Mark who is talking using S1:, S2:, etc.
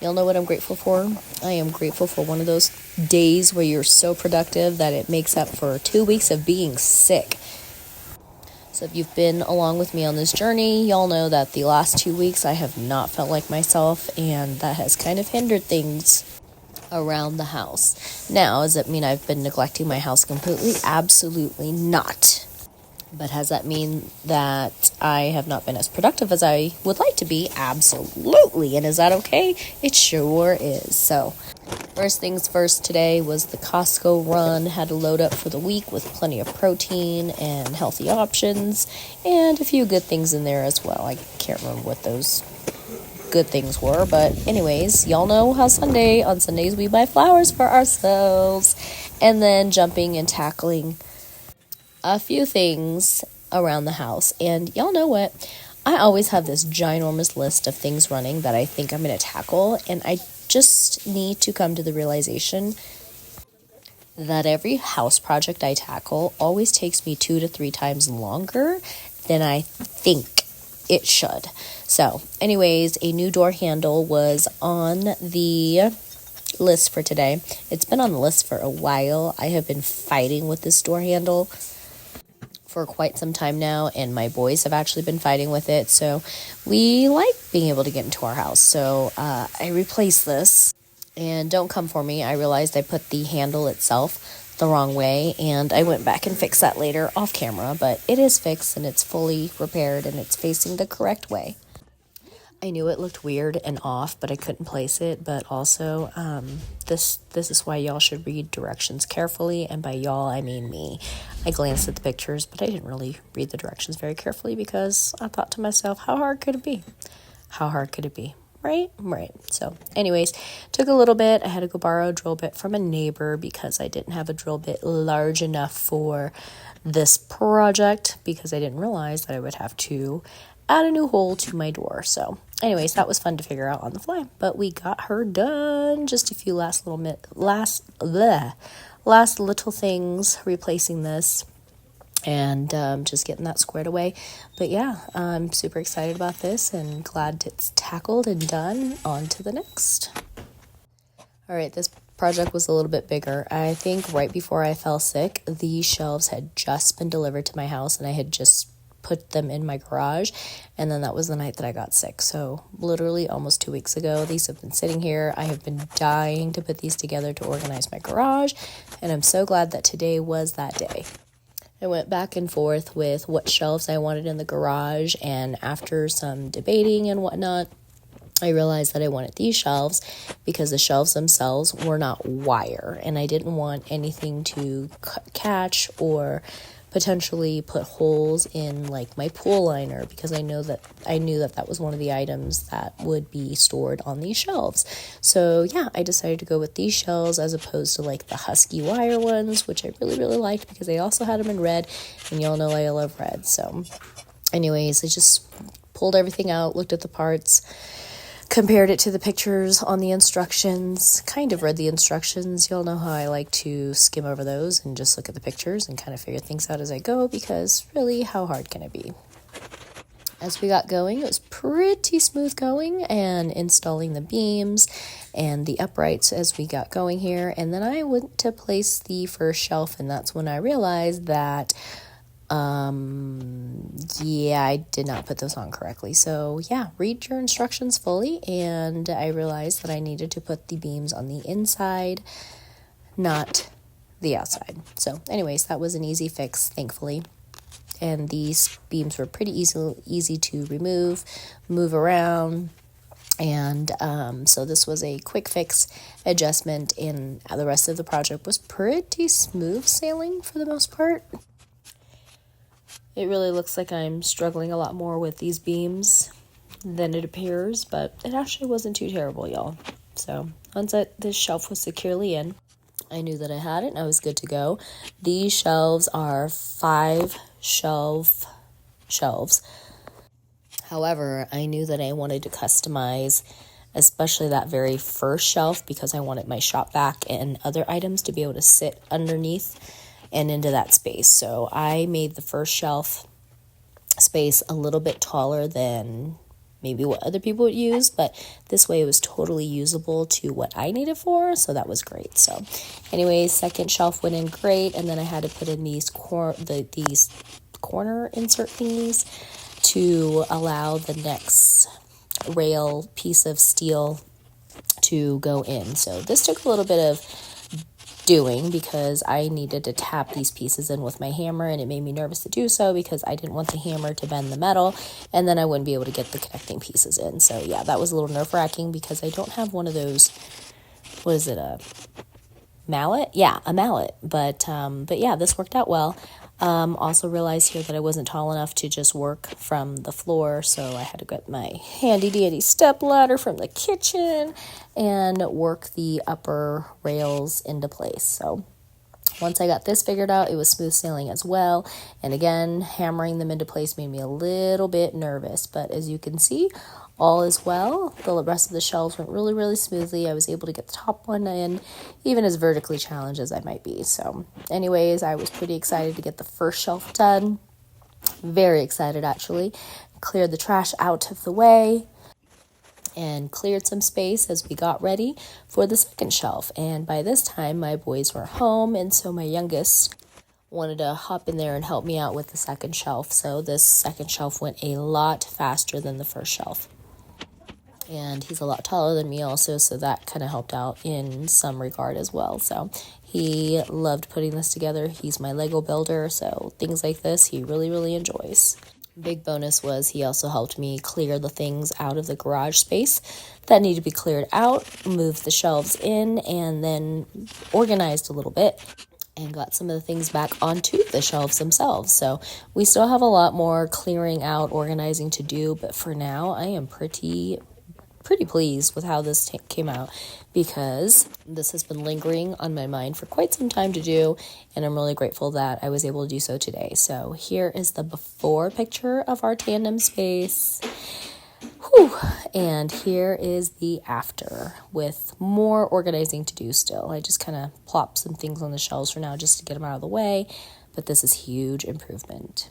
S1: You'll know what I'm grateful for? I am grateful for one of those days where you're so productive that it makes up for 2 weeks of being sick. So if you've been along with me on this journey, y'all know that the last 2 weeks I have not felt like myself, and that has kind of hindered things around the house. Now, does it mean I've been neglecting my house completely? Absolutely not. But has that mean that I have not been as productive as I would like to be? Absolutely. And is that okay? It sure is. So, first things first today was the Costco run. Had to load up for the week with plenty of protein and healthy options and a few good things in there as well. I can't remember what those good things were, but anyways, y'all know how on Sundays we buy flowers for ourselves, and then jumping and tackling a few things around the house. And y'all know what? I always have this ginormous list of things running that I think I'm going to tackle, and I just need to come to the realization that every house project I tackle always takes me 2 to 3 times longer than I think it should. So, anyways, a new door handle was on the list for today. It's been on the list for a while. I have been fighting with this door handle for quite some time now, and my boys have actually been fighting with it, so we like being able to get into our house. So I replaced this, and don't come for me, I realized I put the handle itself the wrong way, and I went back and fixed that later off camera, but it is fixed and it's fully repaired and it's facing the correct way. I knew it looked weird and off, but I couldn't place it. But also, this is why y'all should read directions carefully, and by y'all, I mean me. I glanced at the pictures, but I didn't really read the directions very carefully because I thought to myself, how hard could it be? How hard could it be? Right? So, anyways, took a little bit. I had to go borrow a drill bit from a neighbor because I didn't have a drill bit large enough for this project because I didn't realize that I would have to add a new hole to my door. So, anyways, that was fun to figure out on the fly, but we got her done. Just a few last little things, replacing this and just getting that squared away. But yeah, I'm super excited about this and glad it's tackled and done. On to the next. All right, this project was a little bit bigger. I think right before I fell sick, these shelves had just been delivered to my house, and I had just put them in my garage, and then that was the night that I got sick. So literally almost 2 weeks ago, these have been sitting here. I have been dying to put these together to organize my garage, and I'm so glad that today was that day. I went back and forth with what shelves I wanted in the garage, and after some debating and whatnot, I realized that I wanted these shelves because the shelves themselves were not wire, and I didn't want anything to catch or potentially put holes in like my pool liner, because I knew that was one of the items that would be stored on these shelves. So yeah, I decided to go with these shelves as opposed to like the husky wire ones, which I really, really liked because they also had them in red, and y'all know I love red. So anyways, I just pulled everything out, looked at the parts, compared it to the pictures on the instructions, kind of read the instructions. You'll know how I like to skim over those and just look at the pictures and kind of figure things out as I go, because really, how hard can it be? As we got going, it was pretty smooth going and installing the beams and the uprights as we got going here. And then I went to place the first shelf, and that's when I realized that I did not put those on correctly. So yeah, read your instructions fully, and I realized that I needed to put the beams on the inside, not the outside. So anyways, that was an easy fix, thankfully. And these beams were pretty easy to move around. And so this was a quick fix adjustment, and the rest of the project was pretty smooth sailing for the most part. It really looks like I'm struggling a lot more with these beams than it appears, but it actually wasn't too terrible, y'all. So once this shelf was securely in, I knew that I had it and I was good to go. These shelves are 5 shelves. However, I knew that I wanted to customize especially that very first shelf, because I wanted my shop vac and other items to be able to sit underneath and into that space. So I made the first shelf space a little bit taller than maybe what other people would use, but this way it was totally usable to what I needed for, so that was great. So anyways, second shelf went in great, and then I had to put in these corner insert thingies to allow the next rail piece of steel to go in. So this took a little bit of doing because I needed to tap these pieces in with my hammer, and it made me nervous to do so because I didn't want the hammer to bend the metal and then I wouldn't be able to get the connecting pieces in. So yeah, that was a little nerve-wracking because I don't have one of those, what is it, a mallet? Yeah, a mallet. But yeah, this worked out well. Also realized here that I wasn't tall enough to just work from the floor, so I had to get my handy dandy step ladder from the kitchen and work the upper rails into place. So once I got this figured out, it was smooth sailing as well. And again, hammering them into place made me a little bit nervous, but as you can see, all is well. The rest of the shelves went really, really smoothly. I was able to get the top one in, even as vertically challenged as I might be. So anyways, I was pretty excited to get the first shelf done. Very excited, actually. Cleared the trash out of the way and cleared some space as we got ready for the second shelf. And by this time, my boys were home, and so my youngest wanted to hop in there and help me out with the second shelf. So this second shelf went a lot faster than the first shelf. And he's a lot taller than me also, so that kind of helped out in some regard as well. So he loved putting this together. He's my Lego builder, so things like this he really, really enjoys. Big bonus was he also helped me clear the things out of the garage space that needed to be cleared out, moved the shelves in, and then organized a little bit and got some of the things back onto the shelves themselves. So we still have a lot more clearing out, organizing to do, but for now I am pretty pleased with how this came out because this has been lingering on my mind for quite some time to do, and I'm really grateful that I was able to do so today. So here is the before picture of our tandem space. Whew. And here is the after with more organizing to do still. I just kind of plopped some things on the shelves for now just to get them out of the way, but this is huge improvement.